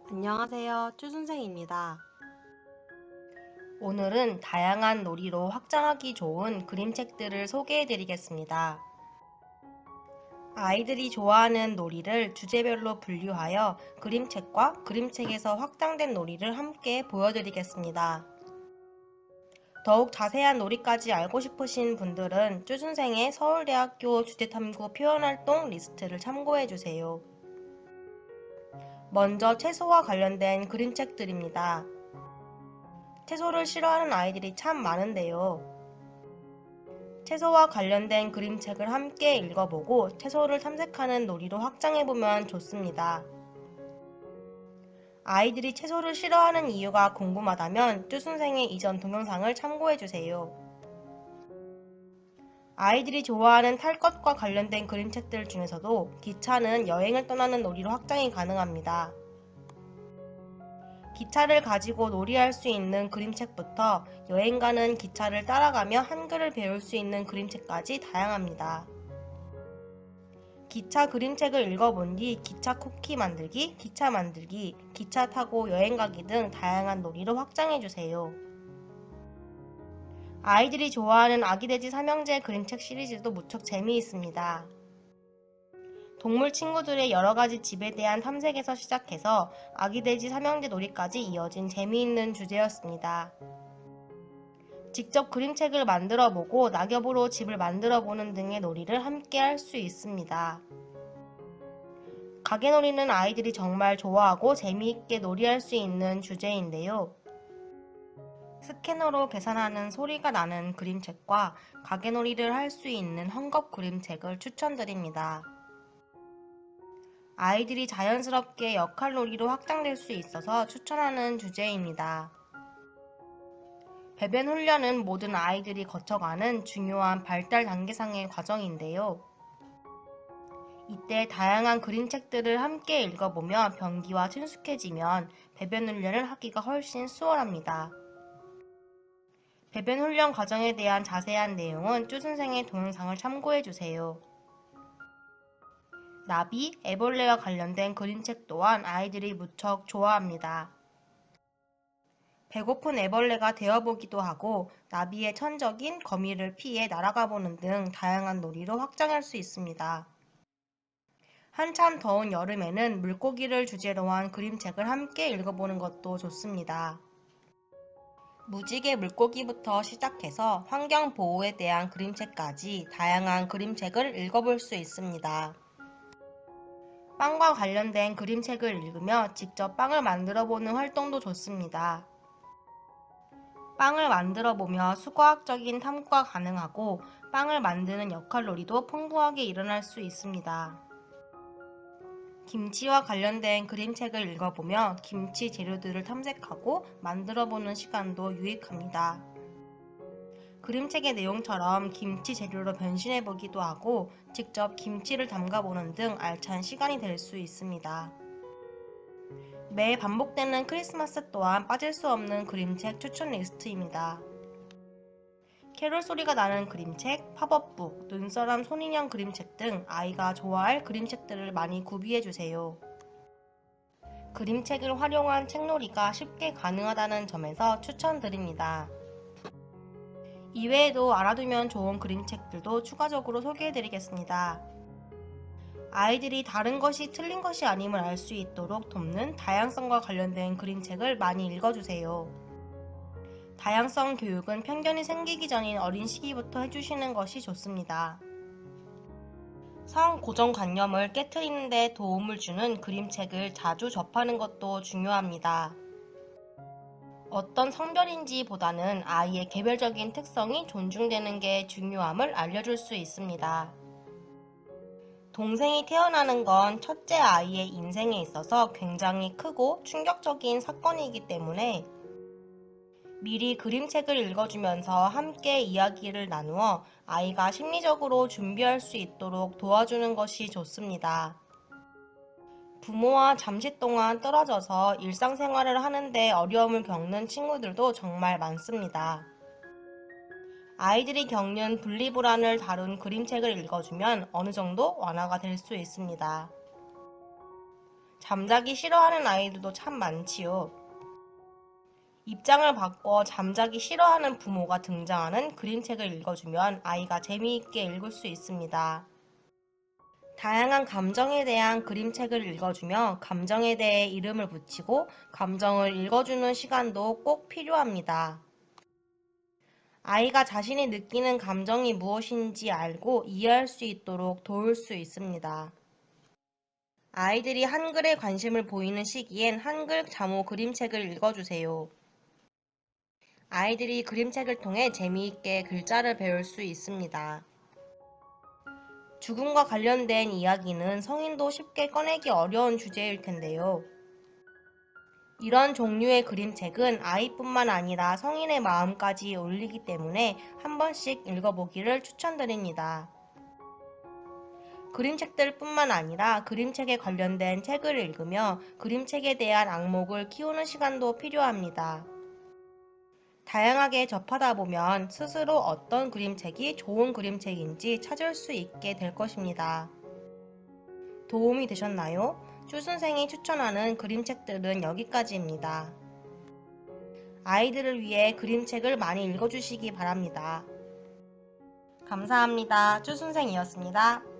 안녕하세요. 쭈선생입니다. 오늘은 다양한 놀이로 확장하기 좋은 그림책들을 소개해 드리겠습니다. 아이들이 좋아하는 놀이를 주제별로 분류하여 그림책과 그림책에서 확장된 놀이를 함께 보여드리겠습니다. 더욱 자세한 놀이까지 알고 싶으신 분들은 쭈순생의 서울대학교 주제탐구 표현활동 리스트를 참고해 주세요. 먼저 채소와 관련된 그림책들입니다. 채소를 싫어하는 아이들이 참 많은데요. 채소와 관련된 그림책을 함께 읽어보고 채소를 탐색하는 놀이로 확장해보면 좋습니다. 아이들이 채소를 싫어하는 이유가 궁금하다면 쭈순생의 이전 동영상을 참고해주세요. 아이들이 좋아하는 탈 것과 관련된 그림책들 중에서도 기차는 여행을 떠나는 놀이로 확장이 가능합니다. 기차를 가지고 놀이할 수 있는 그림책부터 여행 가는 기차를 따라가며 한글을 배울 수 있는 그림책까지 다양합니다. 기차 그림책을 읽어본 뒤 기차 쿠키 만들기, 기차 만들기, 기차 타고 여행 가기 등 다양한 놀이로 확장해주세요. 아이들이 좋아하는 아기돼지 삼형제 그림책 시리즈도 무척 재미있습니다. 동물 친구들의 여러가지 집에 대한 탐색에서 시작해서 아기돼지 삼형제 놀이까지 이어진 재미있는 주제였습니다. 직접 그림책을 만들어보고 낙엽으로 집을 만들어보는 등의 놀이를 함께 할 수 있습니다. 가게놀이는 아이들이 정말 좋아하고 재미있게 놀이할 수 있는 주제인데요. 스캐너로 계산하는 소리가 나는 그림책과 가게놀이를 할 수 있는 헝겊 그림책을 추천드립니다. 아이들이 자연스럽게 역할놀이로 확장될 수 있어서 추천하는 주제입니다. 배변 훈련은 모든 아이들이 거쳐가는 중요한 발달 단계상의 과정인데요. 이때 다양한 그림책들을 함께 읽어보며 병기와 친숙해지면 배변 훈련을 하기가 훨씬 수월합니다. 배변 훈련 과정에 대한 자세한 내용은 쭈선생의 동영상을 참고해주세요. 나비, 애벌레와 관련된 그림책 또한 아이들이 무척 좋아합니다. 배고픈 애벌레가 되어보기도 하고 나비의 천적인 거미를 피해 날아가보는 등 다양한 놀이로 확장할 수 있습니다. 한참 더운 여름에는 물고기를 주제로 한 그림책을 함께 읽어보는 것도 좋습니다. 무지개 물고기부터 시작해서 환경보호에 대한 그림책까지 다양한 그림책을 읽어볼 수 있습니다. 빵과 관련된 그림책을 읽으며 직접 빵을 만들어보는 활동도 좋습니다. 빵을 만들어보며 수과학적인 탐구가 가능하고 빵을 만드는 역할놀이도 풍부하게 일어날 수 있습니다. 김치와 관련된 그림책을 읽어보며 김치 재료들을 탐색하고 만들어보는 시간도 유익합니다. 그림책의 내용처럼 김치 재료로 변신해보기도 하고 직접 김치를 담가보는 등 알찬 시간이 될 수 있습니다. 매해 반복되는 크리스마스 또한 빠질 수 없는 그림책 추천 리스트입니다. 캐롤 소리가 나는 그림책, 팝업북, 눈사람 손인형 그림책 등 아이가 좋아할 그림책들을 많이 구비해주세요. 그림책을 활용한 책놀이가 쉽게 가능하다는 점에서 추천드립니다. 이외에도 알아두면 좋은 그림책들도 추가적으로 소개해드리겠습니다. 아이들이 다른 것이 틀린 것이 아님을 알 수 있도록 돕는 다양성과 관련된 그림책을 많이 읽어주세요. 다양성 교육은 편견이 생기기 전인 어린 시기부터 해주시는 것이 좋습니다. 성고정관념을 깨트리는 데 도움을 주는 그림책을 자주 접하는 것도 중요합니다. 어떤 성별인지 보다는 아이의 개별적인 특성이 존중되는 게 중요함을 알려줄 수 있습니다. 동생이 태어나는 건 첫째 아이의 인생에 있어서 굉장히 크고 충격적인 사건이기 때문에 미리 그림책을 읽어주면서 함께 이야기를 나누어 아이가 심리적으로 준비할 수 있도록 도와주는 것이 좋습니다. 부모와 잠시 동안 떨어져서 일상생활을 하는데 어려움을 겪는 친구들도 정말 많습니다. 아이들이 겪는 분리불안을 다룬 그림책을 읽어주면 어느 정도 완화가 될 수 있습니다. 잠자기 싫어하는 아이들도 참 많지요. 입장을 바꿔 잠자기 싫어하는 부모가 등장하는 그림책을 읽어주면 아이가 재미있게 읽을 수 있습니다. 다양한 감정에 대한 그림책을 읽어주며 감정에 대해 이름을 붙이고 감정을 읽어주는 시간도 꼭 필요합니다. 아이가 자신이 느끼는 감정이 무엇인지 알고 이해할 수 있도록 도울 수 있습니다. 아이들이 한글에 관심을 보이는 시기엔 한글 자모 그림책을 읽어주세요. 아이들이 그림책을 통해 재미있게 글자를 배울 수 있습니다. 죽음과 관련된 이야기는 성인도 쉽게 꺼내기 어려운 주제일 텐데요. 이런 종류의 그림책은 아이뿐만 아니라 성인의 마음까지 울리기 때문에 한 번씩 읽어보기를 추천드립니다. 그림책들 뿐만 아니라 그림책에 관련된 책을 읽으며 그림책에 대한 안목을 키우는 시간도 필요합니다. 다양하게 접하다 보면 스스로 어떤 그림책이 좋은 그림책인지 찾을 수 있게 될 것입니다. 도움이 되셨나요? 쭈선생이 추천하는 그림책들은 여기까지입니다. 아이들을 위해 그림책을 많이 읽어주시기 바랍니다. 감사합니다. 쭈선생이었습니다.